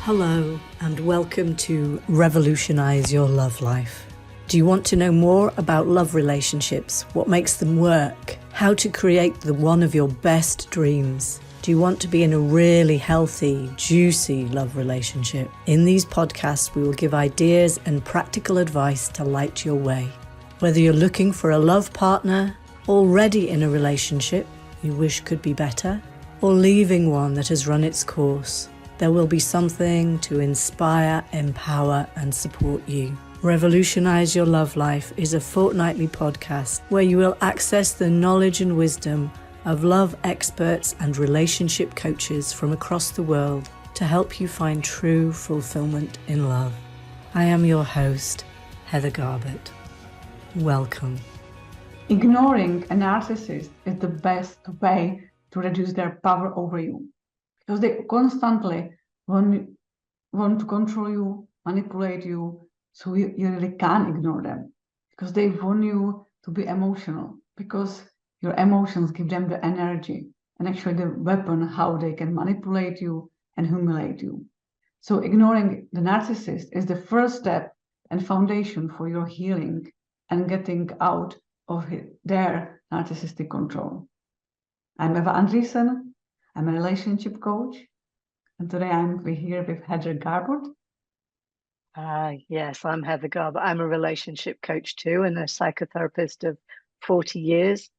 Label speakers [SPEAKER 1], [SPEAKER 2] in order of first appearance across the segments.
[SPEAKER 1] Hello and welcome to Revolutionise Your Love Life. Do you want to know more about love relationships, what makes them work, how to create the one of your best dreams? Do you want to be in a really healthy, juicy love relationship? In these podcasts, we will give ideas and practical advice to light your way. Whether you're looking for a love partner, already in a relationship you wish could be better, or leaving one that has run its course, there will be something to inspire, empower and support you. Revolutionise Your Love Life is a fortnightly podcast where you will access the knowledge and wisdom of love experts and relationship coaches from across the world to help you find true fulfillment in love. I am your host, Heather Garbutt. Welcome.
[SPEAKER 2] Ignoring a narcissist is the best way to reduce their power over you, because they constantly want to control you, manipulate you, so you really can't ignore them, because they want you to be emotional, because your emotions give them the energy and actually the weapon how they can manipulate you and humiliate you. So ignoring the narcissist is the first step and foundation for your healing and getting out of their narcissistic control. I'm Eva Andriessen. I'm a relationship coach, and today I'm here with Heather Garbutt.
[SPEAKER 1] Yes, I'm Heather Garbutt. I'm a relationship coach too and a psychotherapist of 40 years.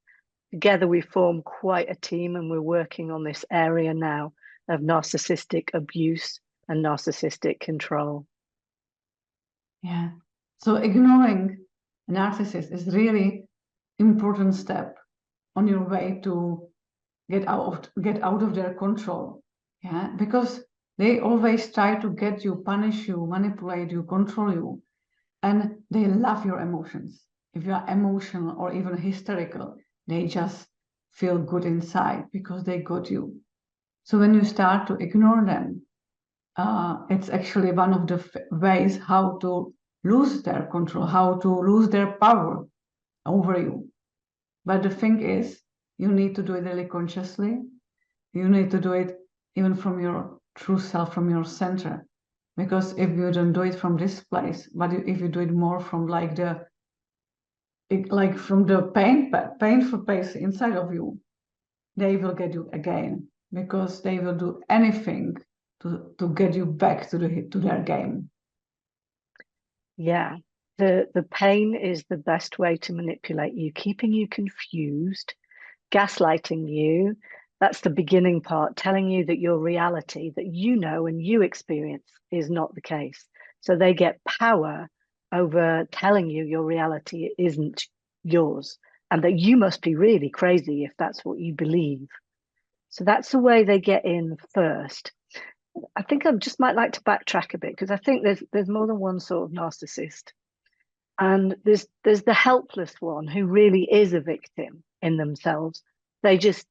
[SPEAKER 1] Together we form quite a team, and we're working on this area now of narcissistic abuse and narcissistic control.
[SPEAKER 2] Yeah. So ignoring a narcissist is really important step on your way to get out of their control. Yeah, because they always try to get you, punish you, manipulate you, control you, and they love your emotions. If you are emotional or even hysterical, they just feel good inside because they got you. So when you start to ignore them, it's actually one of the ways how to lose their control, how to lose their power over you. But the thing is, you need to do it really consciously. You need to do it even from your true self, from your center. Because if you don't do it from this place, but if you do it more from from the painful place inside of you, they will get you again, because they will do anything to get you back to their game.
[SPEAKER 1] Yeah, the pain is the best way to manipulate you, keeping you confused, gaslighting you. That's the beginning part, telling you that your reality that you know and you experience is not the case. So they get power over telling you your reality isn't yours, and that you must be really crazy if that's what you believe. So that's the way they get in first. I think I just might like to backtrack a bit, because I think there's more than one sort of narcissist. And there's the helpless one who really is a victim in themselves. They just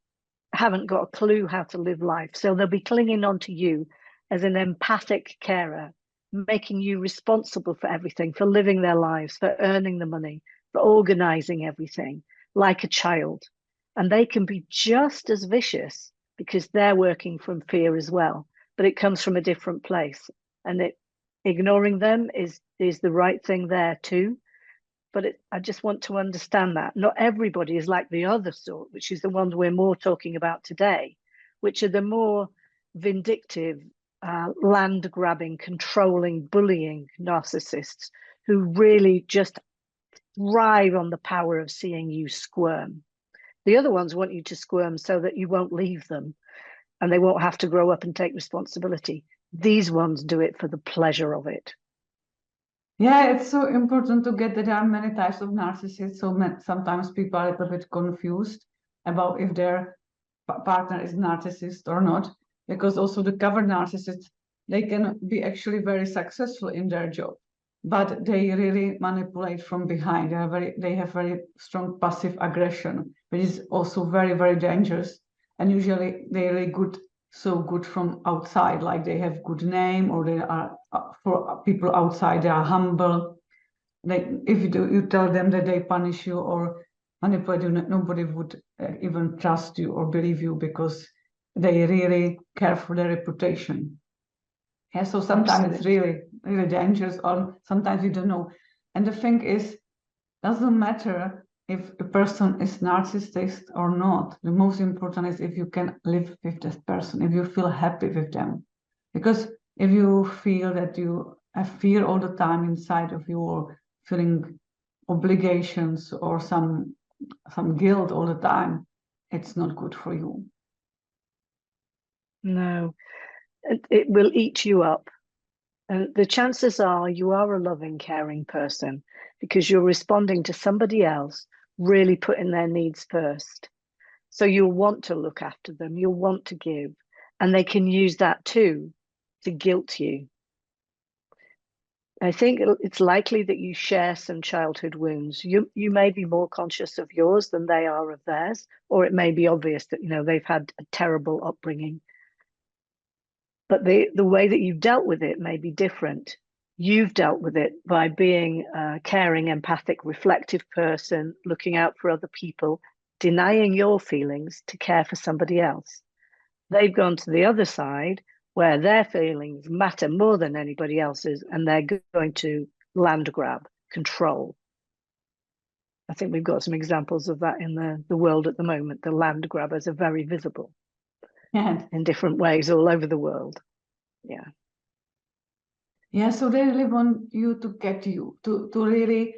[SPEAKER 1] haven't got a clue how to live life. So they'll be clinging on to you as an empathic carer, making you responsible for everything, for living their lives, for earning the money, for organizing everything like a child. And they can be just as vicious because they're working from fear as well, but it comes from a different place. And ignoring them is the right thing there too. But I just want to understand that not everybody is like the other sort, which is the ones we're more talking about today, which are the more vindictive, land-grabbing, controlling, bullying narcissists who really just thrive on the power of seeing you squirm. The other ones want you to squirm so that you won't leave them and they won't have to grow up and take responsibility. These ones do it for the pleasure of it.
[SPEAKER 2] Yeah, it's so important to get that there are many types of narcissists. So sometimes people are a little bit confused about if their partner is narcissist or not, because also the covered narcissists, they can be actually very successful in their job, but they really manipulate from behind. They have very strong passive aggression, which is also very, very dangerous. And usually they're really good from outside, like they have good name, or they are for people outside they are humble. Like if you tell them that they punish you or manipulate you, nobody would even trust you or believe you, because they really care for their reputation. Yeah, so sometimes
[SPEAKER 1] Absolutely.
[SPEAKER 2] it's really dangerous, or sometimes you don't know. And the thing is, doesn't matter if a person is narcissist or not. The most important is if you can live with that person, if you feel happy with them. Because if you feel that you have fear all the time inside of you, or feeling obligations or some guilt all the time, it's not good for you.
[SPEAKER 1] No, it will eat you up. And the chances are you are a loving, caring person because you're responding to somebody else really putting their needs first. So you'll want to look after them, you'll want to give, and they can use that too to guilt you. I think it's likely that you share some childhood wounds. You may be more conscious of yours than they are of theirs, or it may be obvious that they've had a terrible upbringing. But the way that you've dealt with it may be different. You've dealt with it by being a caring, empathic, reflective person, looking out for other people, denying your feelings to care for somebody else. They've gone to the other side where their feelings matter more than anybody else's, and they're going to land grab, control. I think we've got some examples of that in the world at the moment. The land grabbers are very visible in different ways all over the world. Yeah.
[SPEAKER 2] Yeah, so they really want you to get you, to really,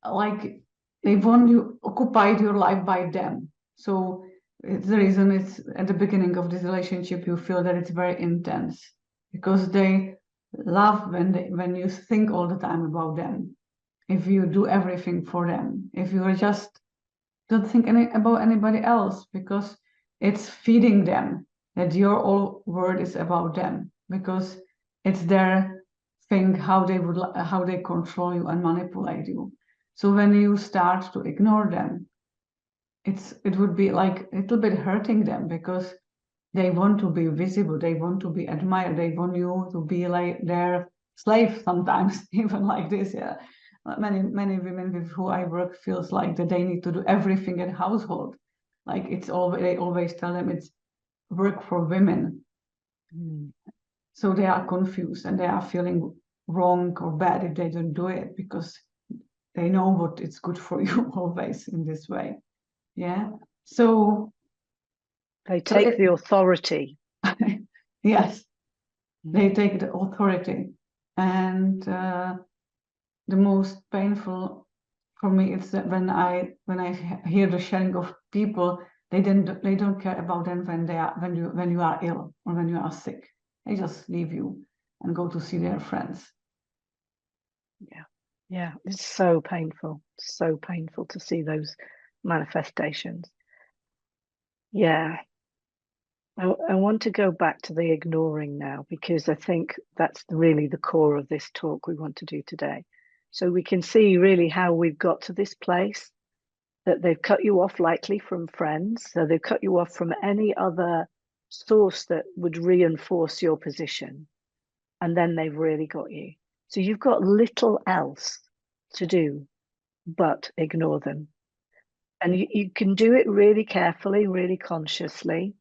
[SPEAKER 2] like, they want you occupied your life by them. So it's the reason it's at the beginning of this relationship, you feel that it's very intense because they love when you think all the time about them. If you do everything for them, if you just don't think about anybody else, because it's feeding them that your whole word is about them, because it's their thing how they control you and manipulate you. So when you start to ignore them, it would be like a little bit hurting them, because they want to be visible, they want to be admired, they want you to be like their slave sometimes, even like this. Yeah, many women with who I work feels like that they need to do everything in household. Like they always tell them it's work for women. So they are confused and they are feeling wrong or bad if they don't do it, because they know what it's good for you always in this way. Yeah. So
[SPEAKER 1] they take the authority.
[SPEAKER 2] Yes, they take the authority. And the most painful for me is that when I hear the sharing of people, they don't care about them when you are ill or when you are sick. They just leave you and go to see their friends.
[SPEAKER 1] Yeah, it's so painful to see those manifestations. Yeah. I want to go back to the ignoring now, because I think that's really the core of this talk we want to do today. So we can see really how we've got to this place, that they've cut you off likely from friends. So they've cut you off from any other source that would reinforce your position. And then they've really got you. So you've got little else to do but ignore them. And you can do it really carefully, really consciously.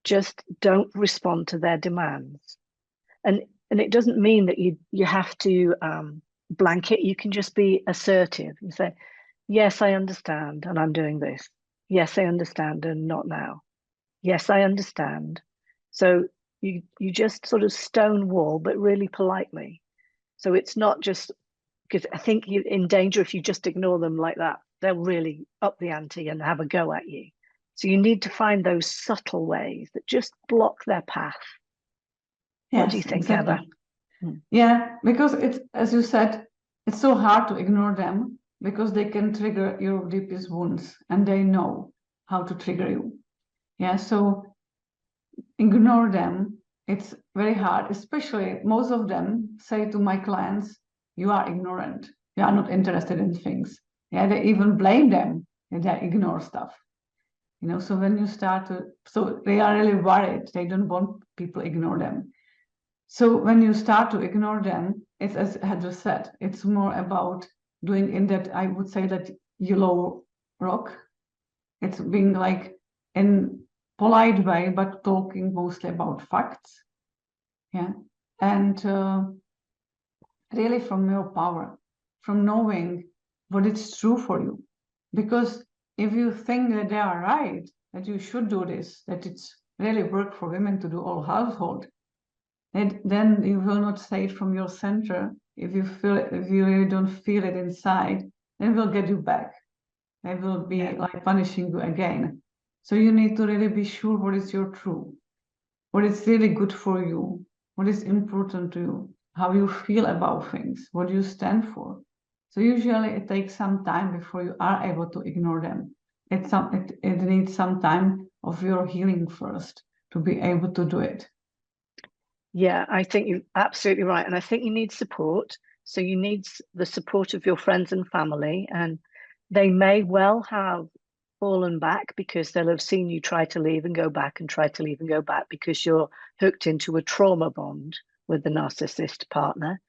[SPEAKER 1] Just don't respond to their demands. And it doesn't mean that you have to blanket. You can just be assertive and say, yes, I understand, and I'm doing this. Yes, I understand, and not now. Yes, I understand. So you just sort of stonewall, but really politely. So it's not just, because I think you're in danger if you just ignore them like that. They'll really up the ante and have a go at you. So you need to find those subtle ways that just block their path.
[SPEAKER 2] Yes,
[SPEAKER 1] What do you think,
[SPEAKER 2] exactly.
[SPEAKER 1] Heather?
[SPEAKER 2] Yeah, because it's, as you said, it's so hard to ignore them because they can trigger your deepest wounds and they know how to trigger you. Yeah, so ignore them. It's very hard, especially most of them say to my clients, you are ignorant. You are not interested in things. Yeah, they even blame them and they ignore stuff. So when you start to, so they are really worried. They don't want people ignore them. So when you start to ignore them, it's, as Heather said, it's more about doing in that, I would say, that yellow rock. It's being like in polite way, but talking mostly about facts. Yeah. and really from your power, from knowing what is true for you. Because if you think that they are right, that you should do this, that it's really work for women to do all household, and then you will not say it from your center. If you really don't feel it inside, then it will get you back. They will be like punishing you again. So you need to really be sure what is your true, what is really good for you, what is important to you, how you feel about things, what you stand for. So usually it takes some time before you are able to ignore them. It needs some time of your healing first to be able to do it.
[SPEAKER 1] Yeah, I think you're absolutely right. And I think you need support. So you need the support of your friends and family. And they may well have fallen back because they'll have seen you try to leave and go back and try to leave and go back because you're hooked into a trauma bond with the narcissist partner.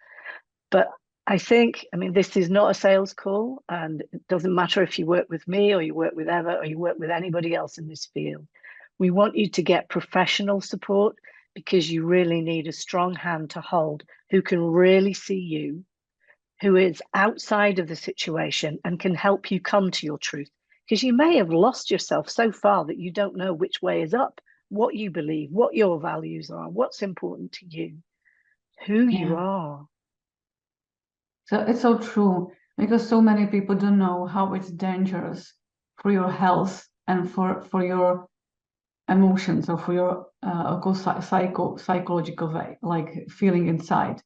[SPEAKER 1] But I think, I mean, this is not a sales call, and it doesn't matter if you work with me or you work with Eva or you work with anybody else in this field. We want you to get professional support because you really need a strong hand to hold who can really see you, who is outside of the situation and can help you come to your truth. Because you may have lost yourself so far that you don't know which way is up, what you believe, what your values are, what's important to you, who you are.
[SPEAKER 2] So it's so true, because so many people don't know how it's dangerous for your health and for your emotions, or for your psychological way, like feeling inside.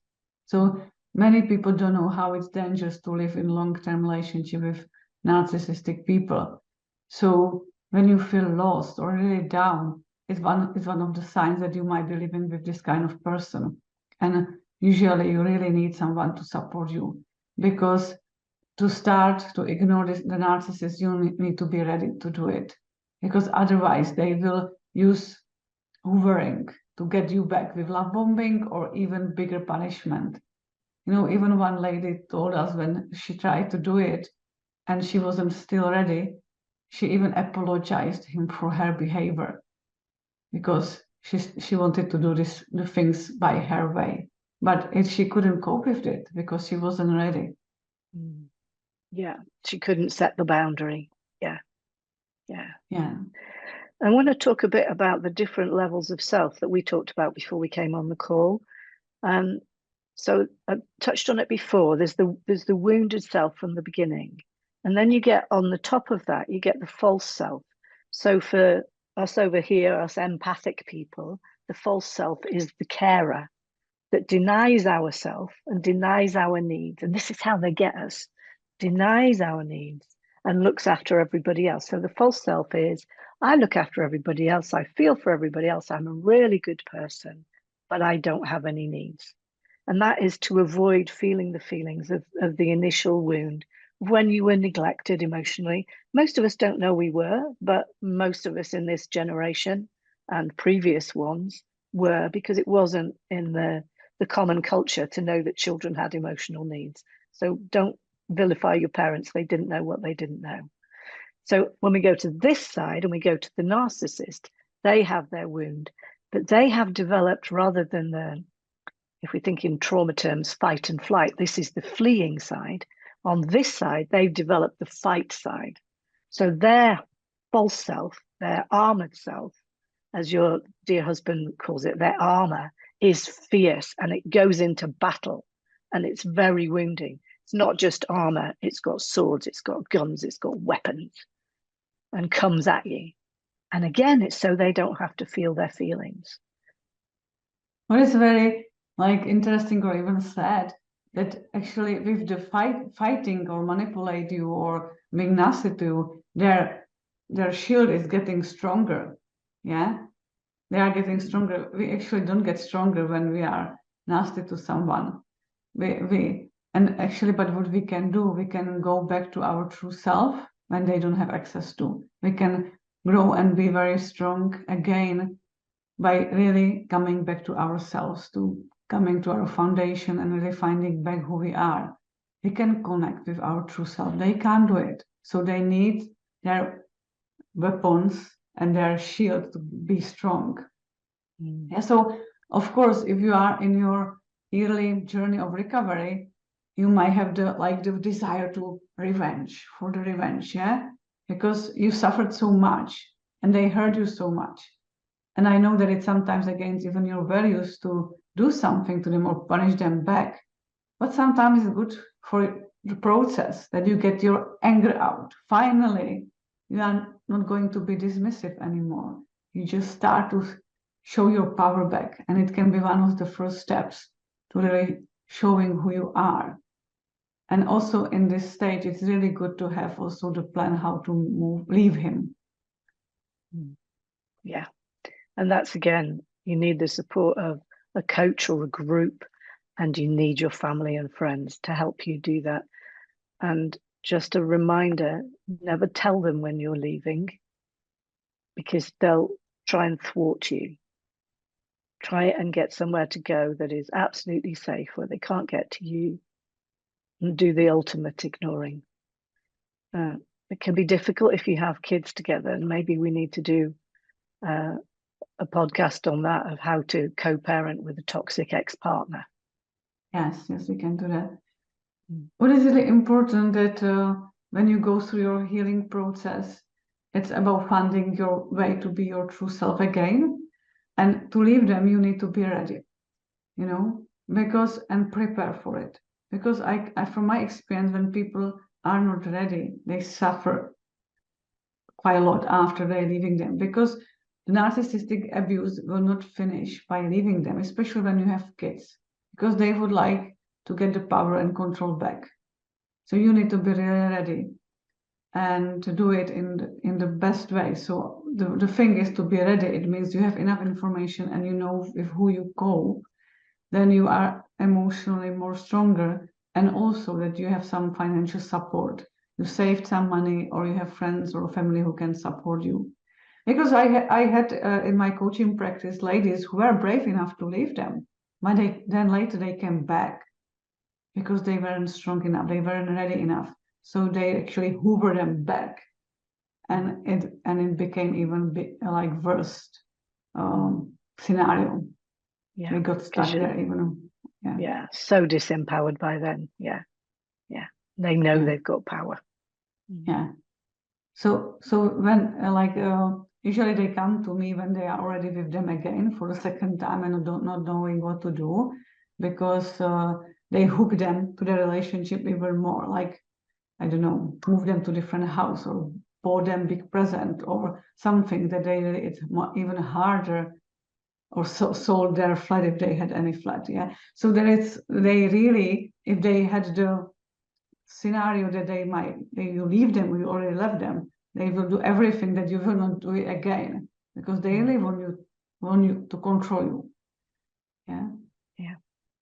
[SPEAKER 2] So many people don't know how it's dangerous to live in long-term relationship with narcissistic people. So when you feel lost or really down, it's one of the signs that you might be living with this kind of person. And usually you really need someone to support you, because to start to ignore the narcissist, you need to be ready to do it, because otherwise they will use hoovering to get you back with love bombing or even bigger punishment. You know, even one lady told us when she tried to do it and she wasn't still ready, she even apologized him for her behavior, because she wanted to do the things by her way, but she couldn't cope with it because she wasn't ready.
[SPEAKER 1] Yeah, she couldn't set the boundary. Yeah. I want to talk a bit about the different levels of self that we talked about before we came on the call. So I touched on it before. There's the wounded self from the beginning, and then you get on the top of that, you get the false self. So for us over here, us empathic people, the false self is the carer that denies ourself and denies our needs. And this is how they get us, denies our needs and looks after everybody else. So the false self is, I look after everybody else, I feel for everybody else, I'm a really good person, but I don't have any needs. And that is to avoid feeling the feelings of the initial wound when you were neglected emotionally. Most of us don't know we were, but most of us in this generation and previous ones were, because it wasn't in the common culture to know that children had emotional needs. So don't vilify your parents. They didn't know what they didn't know. So when we go to this side and we go to the narcissist, they have their wound, but they have developed, rather than the, if we think in trauma terms, fight and flight, this is the fleeing side. On this side, they've developed the fight side. So their false self, their armored self, as your dear husband calls it, their armor is fierce and it goes into battle, and it's very wounding. It's not just armor, it's got swords, it's got guns, it's got weapons, and comes at you. And again, it's so they don't have to feel their feelings.
[SPEAKER 2] What is very interesting or even sad, that actually with the fighting or manipulate you or being nasty to you, their shield is getting stronger. Yeah, they are getting stronger. We actually don't get stronger when we are nasty to someone. But what we can do, we can go back to our true self when they don't have access to. We can grow and be very strong again by really coming back to ourselves, to coming to our foundation and really finding back who we are. We can connect with our true self. They can't do it. So they need their weapons and their shield to be strong. Yeah, so Of course, if you are in your early journey of recovery, you might have the desire to for the revenge, yeah? Because you suffered so much and they hurt you so much. And I know that it's sometimes against even your values to do something to them or punish them back. But sometimes it's good for the process that you get your anger out. Finally, you are not going to be dismissive anymore. You just start to show your power back. And it can be one of the first steps to really showing who you are. And also in this stage, it's really good to have also the plan how to leave him.
[SPEAKER 1] Yeah. And that's, again, you need the support of a coach or a group, and you need your family and friends to help you do that. And just a reminder, never tell them when you're leaving, because they'll try and thwart you. Try and get somewhere to go that is absolutely safe, where they can't get to you, and do the ultimate ignoring. It can be difficult if you have kids together, and maybe we need to do a podcast on that, of how to co-parent with a toxic ex-partner.
[SPEAKER 2] Yes, we can do that. What is really important that when you go through your healing process, it's about finding your way to be your true self again. And to leave them, you need to be ready, and prepare for it. Because I from my experience, when people are not ready, they suffer quite a lot after they're leaving them, because the narcissistic abuse will not finish by leaving them, especially when you have kids, because they would like to get the power and control back. So you need to be really ready and to do it in the best way. So the thing is to be ready. It means you have enough information and you know if who you call, then you are emotionally more stronger, and also that you have some financial support. You saved some money, or you have friends or family who can support you. Because I had in my coaching practice ladies who were brave enough to leave them, but then later they came back because they weren't strong enough, they weren't ready enough. So they actually hoovered them back, and it became even like worst scenario.
[SPEAKER 1] Yeah,
[SPEAKER 2] they got stuck there even.
[SPEAKER 1] So disempowered by then. They know they've got power.
[SPEAKER 2] So when usually they come to me when they are already with them again for the second time and not knowing what to do, because they hook them to the relationship even more, like, I don't know, move them to different house or bought them big present or something that it's even harder, or sold their flat if they had any flat. So they really, if they had the scenario that you leave them, you already left them, they will do everything that you will not do it again, because they really want you to control you.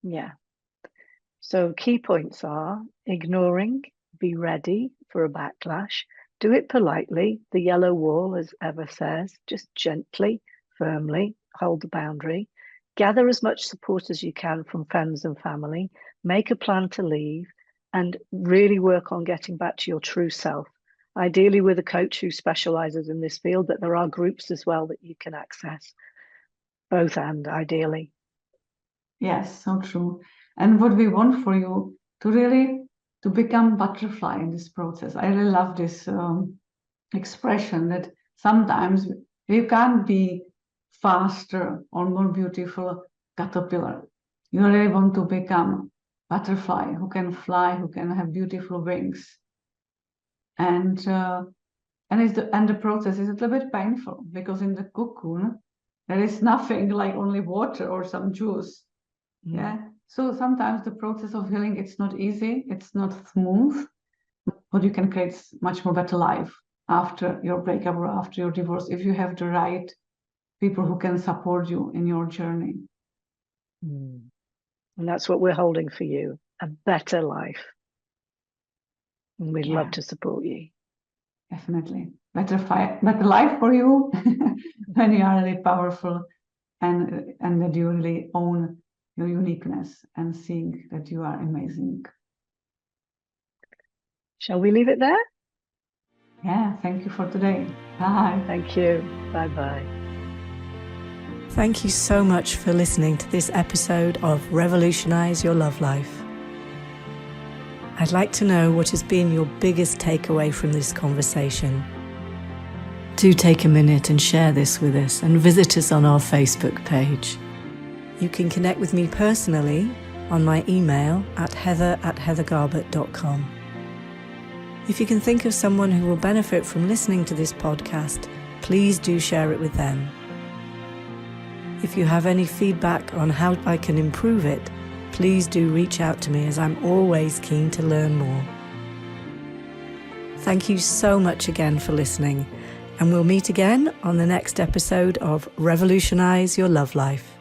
[SPEAKER 1] Yeah. So key points are ignoring, be ready for a backlash, do it politely, the yellow wall, as Eva says, just gently, firmly, hold the boundary, gather as much support as you can from friends and family, make a plan to leave, and really work on getting back to your true self. Ideally with a coach who specialises in this field, but there are groups as well that you can access. Both and, ideally.
[SPEAKER 2] Yes, so true. And what we want for you to become butterfly in this process. I really love this expression that sometimes we can't be faster or more beautiful caterpillar. You really want to become butterfly who can fly, who can have beautiful wings. And the process is a little bit painful, because in the cocoon there is nothing, like only water or some juice. So sometimes the process of healing, it's not easy, it's not smooth, but you can create much more better life after your breakup or after your divorce, if you have the right people who can support you in your journey.
[SPEAKER 1] And that's what we're holding for you, a better life. And we'd love to support you.
[SPEAKER 2] Definitely. Better life for you when you are really powerful, and that you really own your uniqueness and seeing that you are amazing.
[SPEAKER 1] Shall we leave it there?
[SPEAKER 2] Thank you for today. Bye.
[SPEAKER 1] Thank you. Bye-bye. Thank you so much for listening to this episode of Revolutionise Your Love Life. I'd like to know what has been your biggest takeaway from this conversation. Do take a minute and share this with us, and visit us on our Facebook page. You can connect with me personally on my email at heather@heathergarbutt.com. If you can think of someone who will benefit from listening to this podcast, please do share it with them. If you have any feedback on how I can improve it, please do reach out to me, as I'm always keen to learn more. Thank you so much again for listening, and we'll meet again on the next episode of Revolutionise Your Love Life.